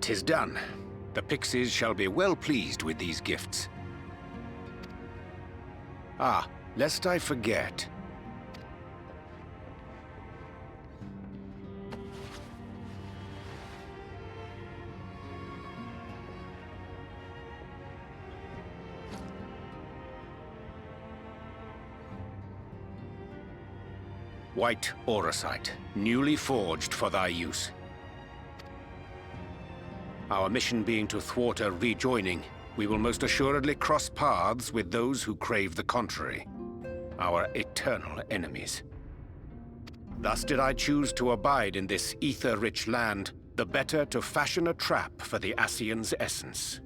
'Tis done. The Pixies shall be well pleased with these gifts. Ah, lest I forget. White auracite, newly forged for thy use. Our mission being to thwart a rejoining, we will most assuredly cross paths with those who crave the contrary, our eternal enemies. Thus did I choose to abide in this ether-rich land, the better to fashion a trap for the Ascian's essence.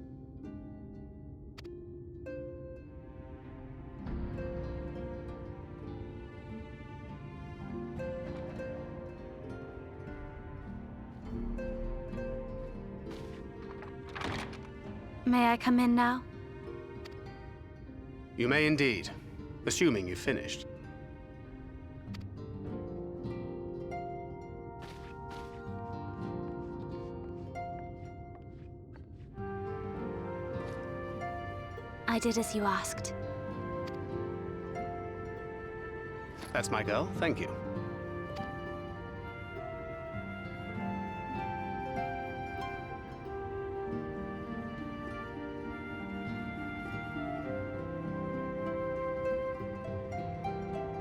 May I come in now? You may indeed, assuming you've finished. I did as you asked. That's my girl, thank you.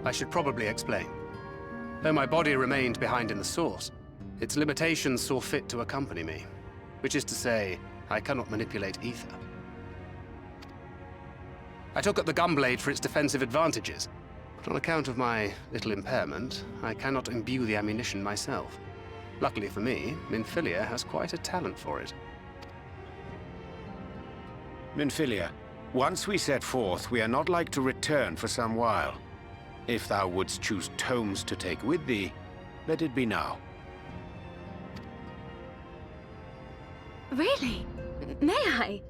I should probably explain. Though my body remained behind in the source, its limitations saw fit to accompany me. Which is to say, I cannot manipulate ether. I took up the gunblade for its defensive advantages, but on account of my little impairment, I cannot imbue the ammunition myself. Luckily for me, Minfilia has quite a talent for it. Minfilia, once we set forth, we are not like to return for some while. If thou wouldst choose tomes to take with thee, let it be now. Really? May I?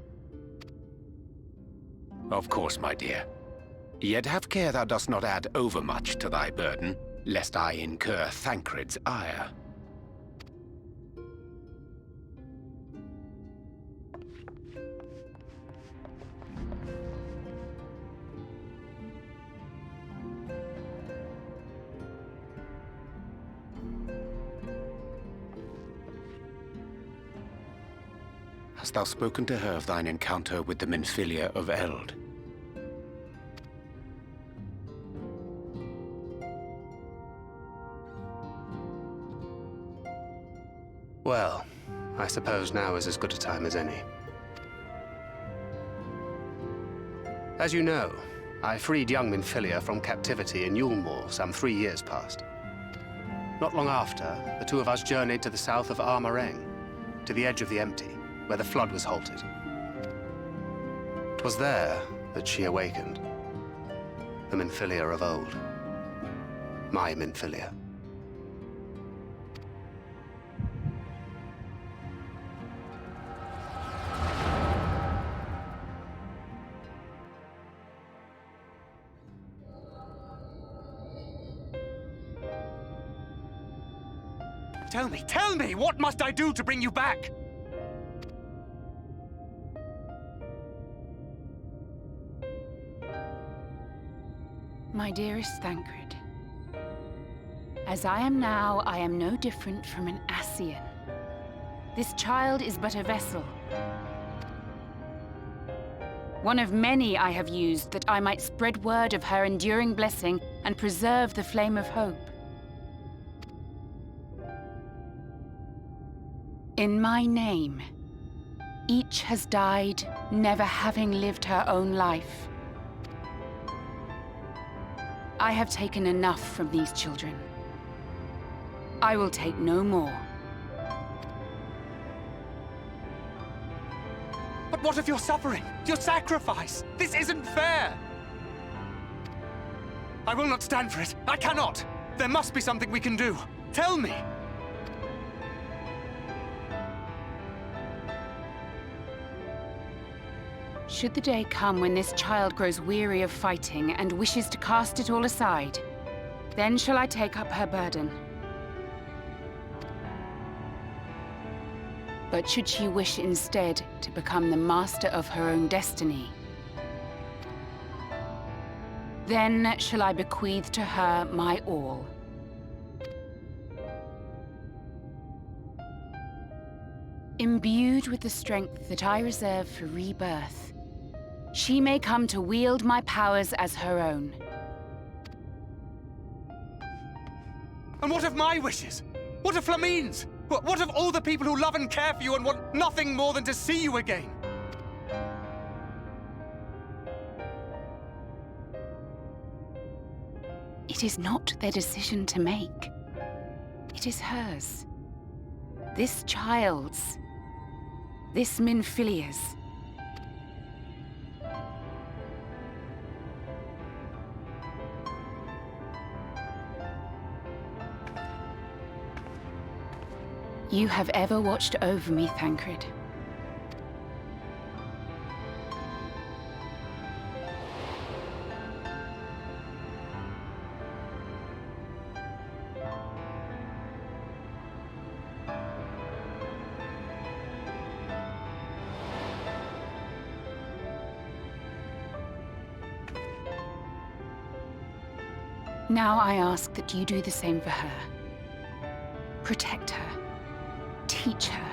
Of course, my dear. Yet have care thou dost not add overmuch to thy burden, lest I incur Thancred's ire. Hast thou spoken to her of thine encounter with the Minfilia of Eld? Well, I suppose now is as good a time as any. As you know, I freed young Minfilia from captivity in Yulmore some 3 years past. Not long after, the two of us journeyed to the south of Armareng, to the edge of the Empty, where the flood was halted. 'Twas there that she awakened. The Minfilia of old. My Minfilia. Tell me, what must I do to bring you back? My dearest Thancred, as I am now, I am no different from an Ascian. This child is but a vessel. One of many I have used that I might spread word of her enduring blessing and preserve the flame of hope. In my name, each has died, never having lived her own life. I have taken enough from these children. I will take no more. But what of your suffering? Your sacrifice? This isn't fair! I will not stand for it. I cannot! There must be something we can do. Tell me! Should the day come when this child grows weary of fighting and wishes to cast it all aside, then shall I take up her burden. But should she wish instead to become the master of her own destiny, then shall I bequeath to her my all. Imbued with the strength that I reserve for rebirth, she may come to wield my powers as her own. And what of my wishes? What of Flamine's? What of all the people who love and care for you and want nothing more than to see you again? It is not their decision to make. It is hers. This child's. This Minfilia's. You have ever watched over me, Thancred. Now I ask that you do the same for her. Protect her. Teach her.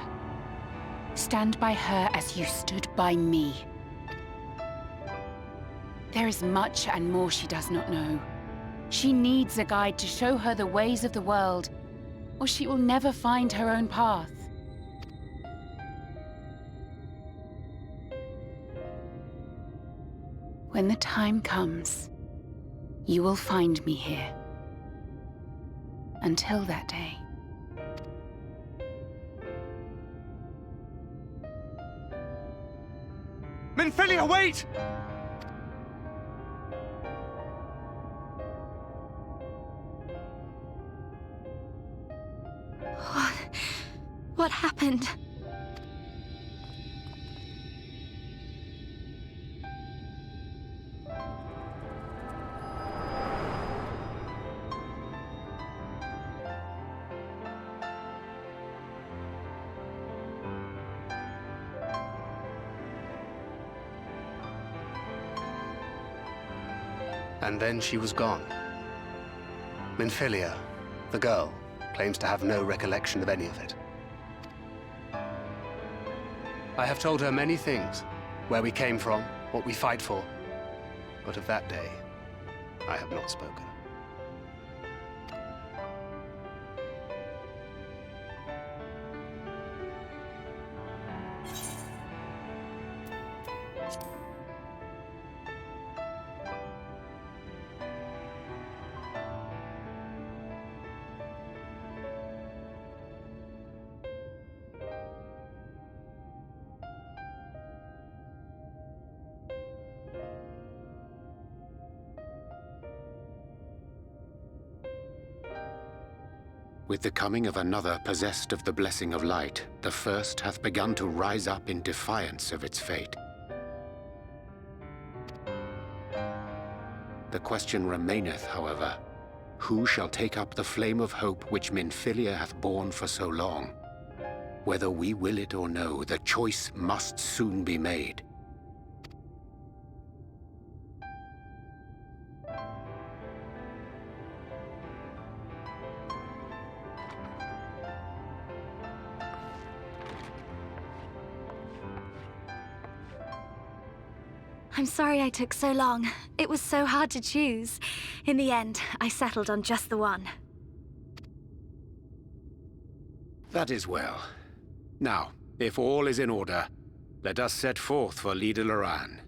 Stand by her as you stood by me. There is much and more she does not know. She needs a guide to show her the ways of the world, or she will never find her own path. When the time comes, you will find me here. Until that day. Minfilia, wait! What happened? And then she was gone. Minfilia, the girl, claims to have no recollection of any of it. I have told her many things, where we came from, what we fight for, but of that day, I have not spoken. With the coming of another possessed of the blessing of light, the first hath begun to rise up in defiance of its fate. The question remaineth, however, who shall take up the flame of hope which Minfilia hath borne for so long? Whether we will it or no, the choice must soon be made. I'm sorry I took so long. It was so hard to choose. In the end, I settled on just the one. That is well. Now, if all is in order, let us set forth for Lida Loran.